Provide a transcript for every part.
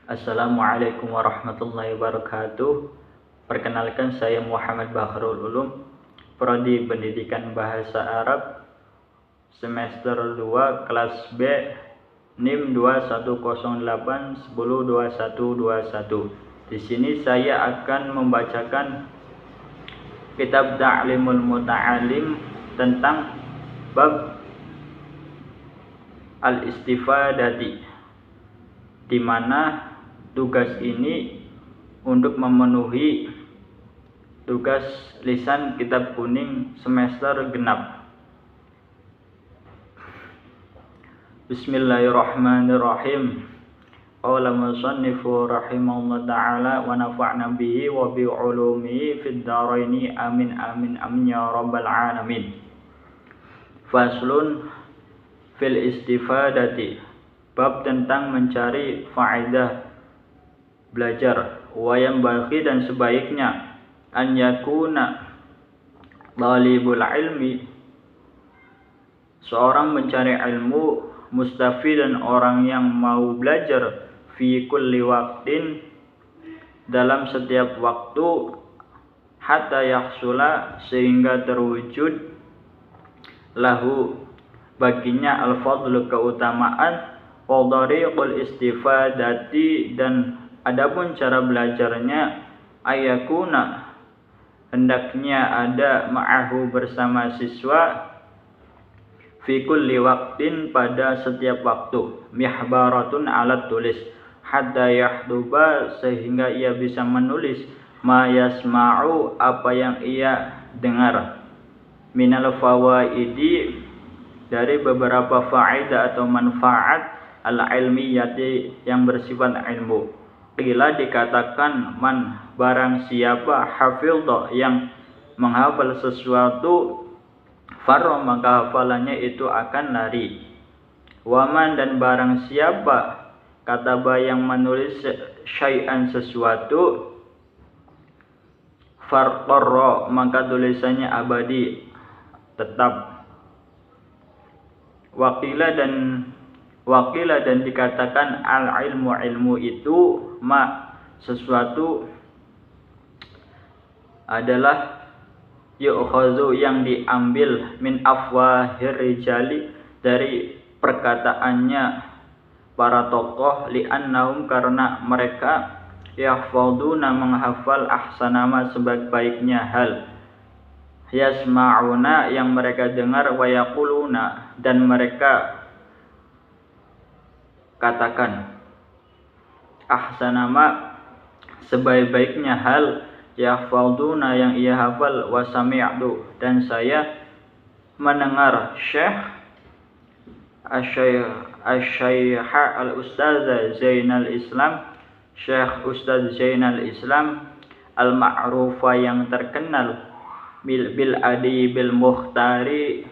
Assalamualaikum warahmatullahi wabarakatuh. Perkenalkan, saya Muhammad Bahrul Ulum, Prodi Pendidikan Bahasa Arab, semester 2 kelas B, NIM 2108102121. Di sini saya akan membacakan kitab Ta'limul Muta'alim tentang bab al-istifadati, di mana tugas ini untuk memenuhi tugas lisan kitab kuning semester genap. Bismillahirrahmanirrahim. Qala musannifu rahimahullah ta'ala wa nafa'na bihi wa bi ulumihi fid dharaini amin amin amin ya rabbal alamin. Faslun fil istifadati, bab tentang mencari faedah belajar. Wa yanbaghi, dan sebaiknya, an yakuna talibul ilmi, seorang mencari ilmu, mustafidan, orang yang mau belajar, fi kulli waqtin, dalam setiap waktu, hatta yahsula, sehingga terwujud, lahu, baginya, al-fadlu, keutamaan, wa tariqul istifadati, dan adapun cara belajarnya, ayakuna, hendaknya ada, ma'ahu, bersama siswa, fi kulli waqtin, pada setiap waktu, mihbaratun, alat tulis, hatta yahduba, sehingga ia bisa menulis, ma yasma'u, apa yang ia dengar, minal fawaidi, dari beberapa faedah atau manfaat, al-ilmiyati, yang bersifat ilmu. Qila, dikatakan, man, barang siapa, hafidha, yang menghafal sesuatu, farra, maka hafalannya itu akan lari. Waman, dan barang siapa, kataba, yang menulis syai'an, sesuatu, farqarra, maka tulisannya abadi, tetap. Wakila, dan dikatakan, al-ilmu, ilmu itu, ma, sesuatu, adalah yu'khazu, yang diambil, min afwahir rijali, dari perkataannya para tokoh, li'annahum, karena mereka, yahfaduna, menghafal, ahsanama, sebaik-baiknya hal, yasma'una, yang mereka dengar, wa yaquluna, dan mereka katakan, ahsanama, sebaik-baiknya hal, yahfaduna, yang ia hafal, wa sami'tu, dan saya mendengar, syekh asy-syaikha al-ustaz Zainal Islam, Syekh Ustaz Zainal Islam, al-ma'rufa, yang terkenal, bil adi bil mukhtari,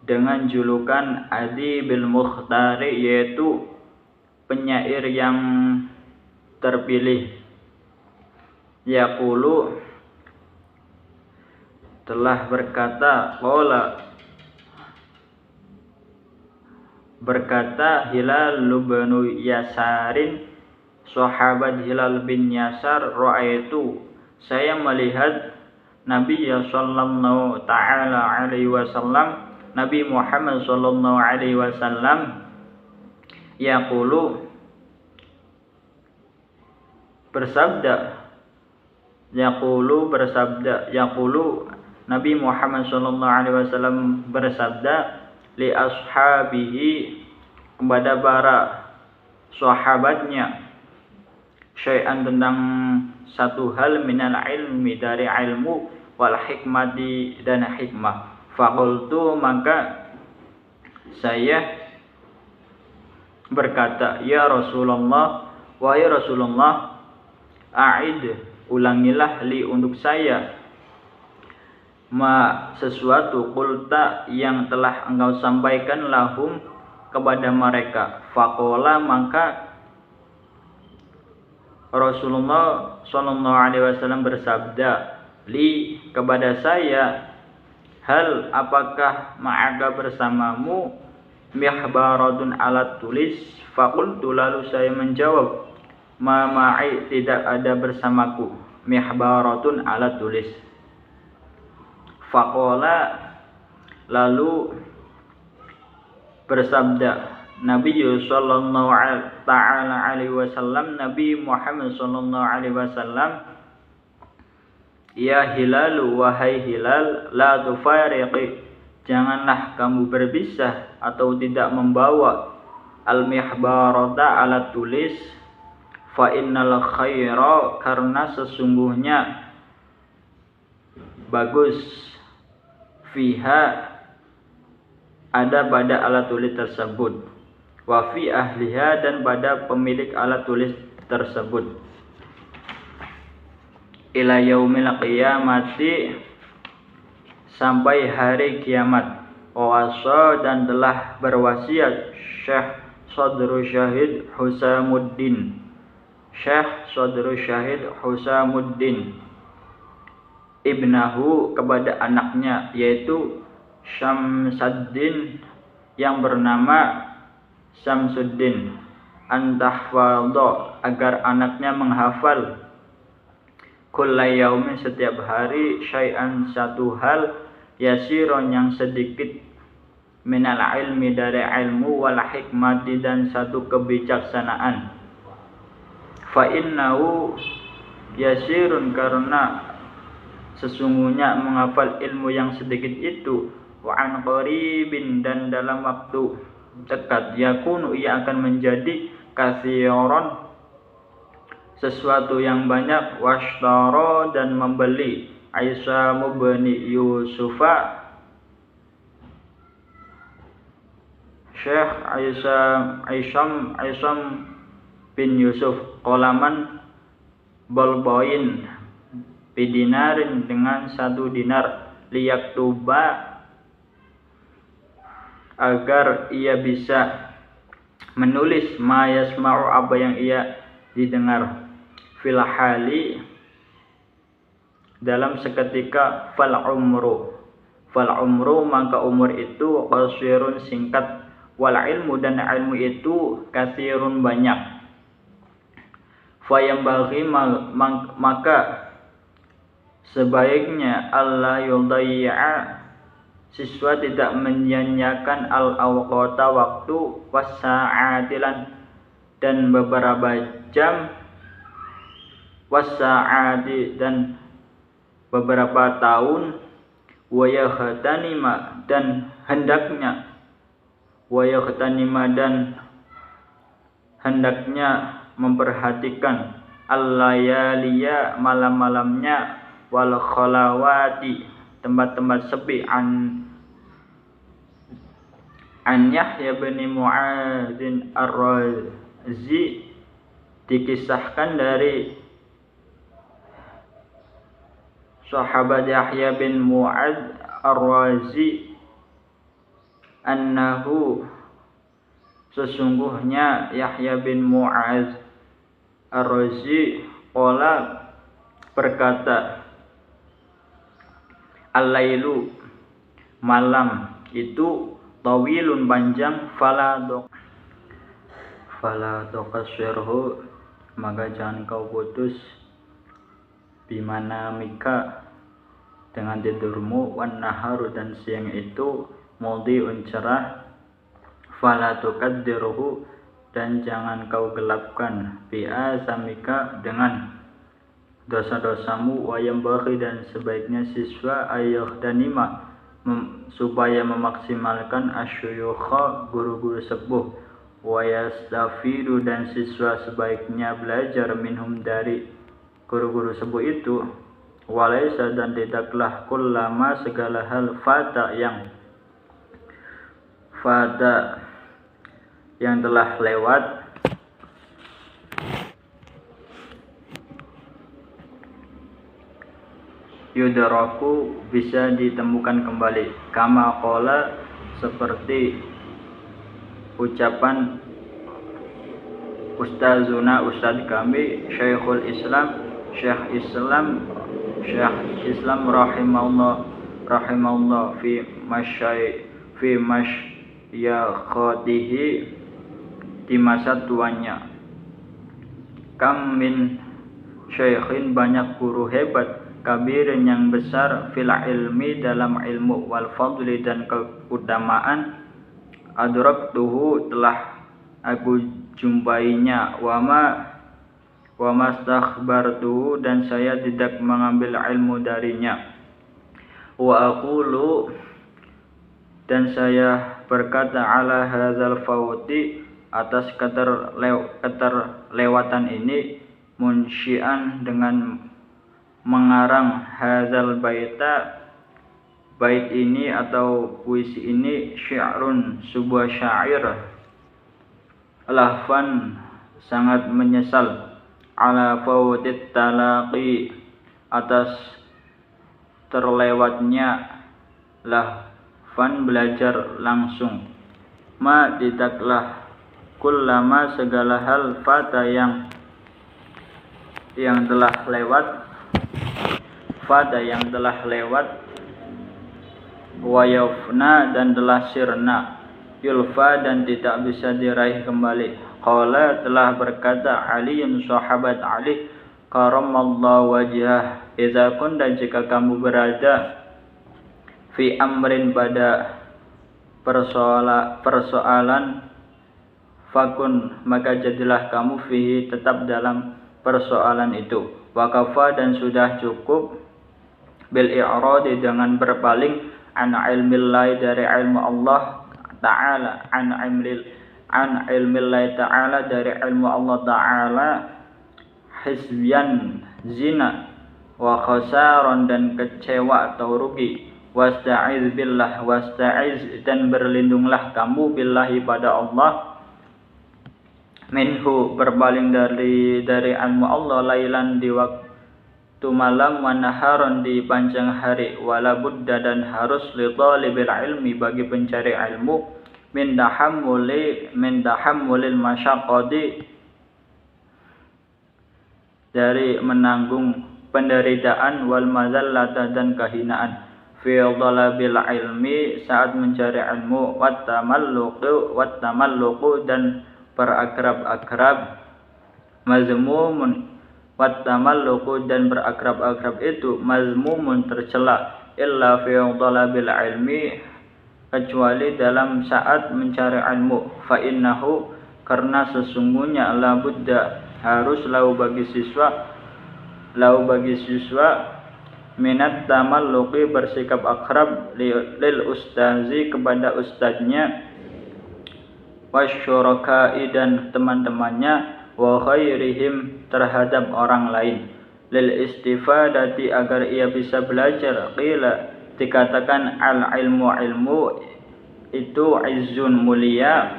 dengan julukan adi bil mukhtari, yaitu penyair yang terpilih. Yaqulu, telah berkata, qala, berkata, Hilal bin Yasarin, sahabat Hilal bin Yasar, ra'aitu, saya melihat, Nabi sallallahu ta'ala alaihi wasallam, Nabi Muhammad sallallahu alaihi wasallam, yaqulu, bersabda, yaqulu, Nabi Muhammad sallallahu alaihi wasallam bersabda, li ashabihi, kepada para sahabatnya, syai'an, tentang satu hal, minal ilmi, dari ilmu, wal hikmati, dan hikmah. Faqultu, maka saya berkata, ya Rasulullah, wahai Rasulullah, a'id, ulangilah, li, untuk saya, ma, sesuatu, qulta, yang telah engkau sampaikan, lahum, kepada mereka. Faqala, maka Rasulullah sallallahu alaihi wasallam bersabda, li, kepada saya, hal, apakah, ma'aka, bersamamu, mihbaratun, alat tulis. Faqultu, lalu saya menjawab, ma ma'i tidak ada bersamaku mihbaratun alat tulis. Faqala lalu bersabda Nabi sallallahu alaihi wasallam, Nabi Muhammad sallallahu alaihi wasallam, ya Hilal, wahai Hilal, la tufariqi, janganlah kamu berpisah atau tidak membawa al-mihbarata alat tulis. Fa innal khaira, karena sesungguhnya bagus, fiha ada pada alat tulis tersebut, wa fi ahliha dan pada pemilik alat tulis tersebut, ila yaumil qiyamati sampai hari kiamat. Wasa dan telah berwasiat Syekh Sadru Syahid Husamuddin, Syekh Sadru Syahid Husamuddin ibnahu kepada anaknya, yaitu Syamsuddin yang bernama Syamsuddin, antahfadha agar anaknya menghafal kulla yaumin setiap hari syai'an satu hal, yasiron yang sedikit, minal ilmi dari ilmu, wal hikmati dan satu kebijaksanaan. Fa innahu yasirun, karena sesungguhnya menghafal ilmu yang sedikit itu, wa an qaribin dan dalam waktu dekat, yakunu ia akan menjadi katsiran sesuatu yang banyak, washtara dan membeli Aisyah bin Yusufa, Syekh Aisyam bin Yusuf, qalaman bolpoin bidinarin dengan 1 dinar, liyaktuba agar ia bisa menulis ma yasma'u apa yang ia didengar, fil hali dalam seketika, fal umru maka umur itu qasirun singkat, wal ilmu dan ilmu itu katsirun banyak. Fayambaghi maka sebaiknya Allah yudayya siswa tidak menyia-nyiakan al-awqata waktu, wasa'atilan dan beberapa jam, wasa'ati dan beberapa tahun, wayahtanima dan hendaknya, memperhatikan al-layaliya malam-malamnya, wal khalawati tempat-tempat sepi, an Yahya bin Mu'adzin ar-Razi dikisahkan dari sahabat Yahya bin Mu'adz ar-Razi, annahu sesungguhnya Yahya bin Mu'adz ar-Razi qala berkata, al-lailu malam itu, tawilun panjang, fala tuqassirhu maka jangan kau putus, bimana mika dengan tidurmu, wan naharu dan siang itu, mudhi'un cerah, fala tuqaddirhu dan jangan kau gelapkan, bi'asamika dengan dosa-dosamu, wayam bagi dan sebaiknya siswa ayahdanima supaya memaksimalkan asyuyukha guru-guru sepuh, wayastafidu dan siswa sebaiknya belajar minhum dari guru-guru sepuh itu, walaysa dan tidaklah kullama segala hal fata yang telah lewat, yudraku bisa ditemukan kembali, kama qala seperti ucapan ustazuna ustaz kami, Syekhul Islam Syekh Islam rahimahullah fi masyayikhatihi di masa tuanya, Kam min syaikhin, banyak guru hebat, kabirin yang besar, fil ilmi, dalam ilmu, wal fadli, dan keutamaan, adraktuhu, telah aku jumpainya, wa mastakhbartuhu, dan saya tidak mengambil ilmu darinya, wa aqulu, dan saya berkata, ala hadzal fawti, atas keterlewatan ini, munsyian, dengan mengarang, hadzal baita, bait ini atau puisi ini, syi'run, sebuah syair, lahfan, sangat menyesal, ala fawtit talaqi, atas terlewatnya, lahfan, belajar langsung, ma, tidaklah, kullama, segala hal, fata, yang telah lewat, wa yafna, dan telah sirna, yulfa, dan tidak bisa diraih kembali. Qala, telah berkata Aliun, sahabat Ali, karamallahu wajhah, idza kunta, jika kamu berada, fi amrin, pada persoalan, fakun, maka jadilah kamu, fihi, tetap dalam persoalan itu, wakafa, dan sudah cukup, bil i'radi, dengan berpaling, an ilmillahi, dari ilmu Allah Ta'ala, an ilmillahi Ta'ala, dari ilmu Allah Ta'ala, hisbian, zina, wa khasaron, dan kecewa atau rugi, wasta'iz billah, dan berlindunglah kamu, billahi, pada Allah, minhu, berpaling dari ilmu Allah, lailan, di waktu malam, wa naharon, di panjang hari, wala budda, dan harus, li talibil ilmi, bagi pencari ilmu, min tahammulil masyaqqati, dari menanggung penderitaan, wal mazallata, dan kehinaan, fi talabil ilmi, saat mencari ilmu, wat tamalluqu, dan berakrab-akrab, mazmumun, wat tamalluqu, dan berakrab-akrab itu, mazmumun, tercela, illa fi talabil ilmi, kecuali dalam saat mencari ilmu, fa innahu, karena sesungguhnya, la budda, harus, lahu, bagi siswa, minat tamalluqi, bersikap akrab, lil ustazi, kepada ustadznya, wasyuraka'i, dan teman-temannya, wa khairihim, terhadap orang lain, lil istifadati, agar ia bisa belajar, qila, dikatakan, al ilmu itu, izzun, mulia,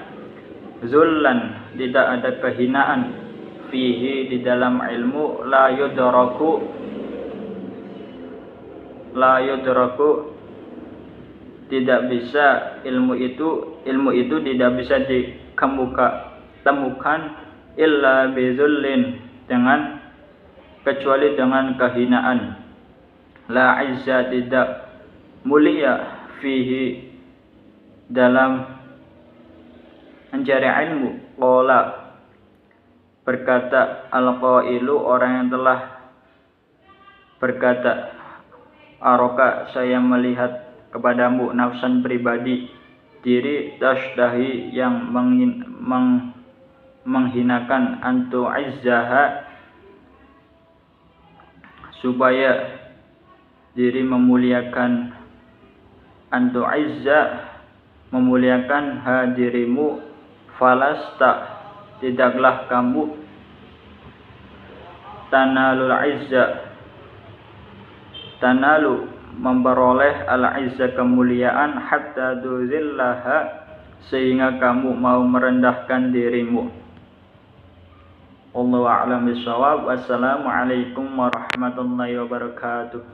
zullan, tidak ada kehinaan, fihi, di dalam ilmu, la yudraku, tidak bisa, ilmu itu tidak bisa ditemukan, illa bizullin, kecuali dengan kehinaan, la izza, tidak mulia, fihi, dalam mencari ilmu. Qala, berkata al-qailu, orang yang telah berkata, aroka, saya melihat kepadamu, nafsan, pribadi, diri, tasdahi, yang menghinakan, antu izzaha, supaya diri memuliakan, antu izza, memuliakan, dirimu, falasta, tidaklah kamu, tanalu, memperoleh, al-izza, kemuliaan, hatta tuzillaha, sehingga kamu mau merendahkan dirimu. Wallahu a'lam bishawab. Wassalamualaikum warahmatullahi wabarakatuh.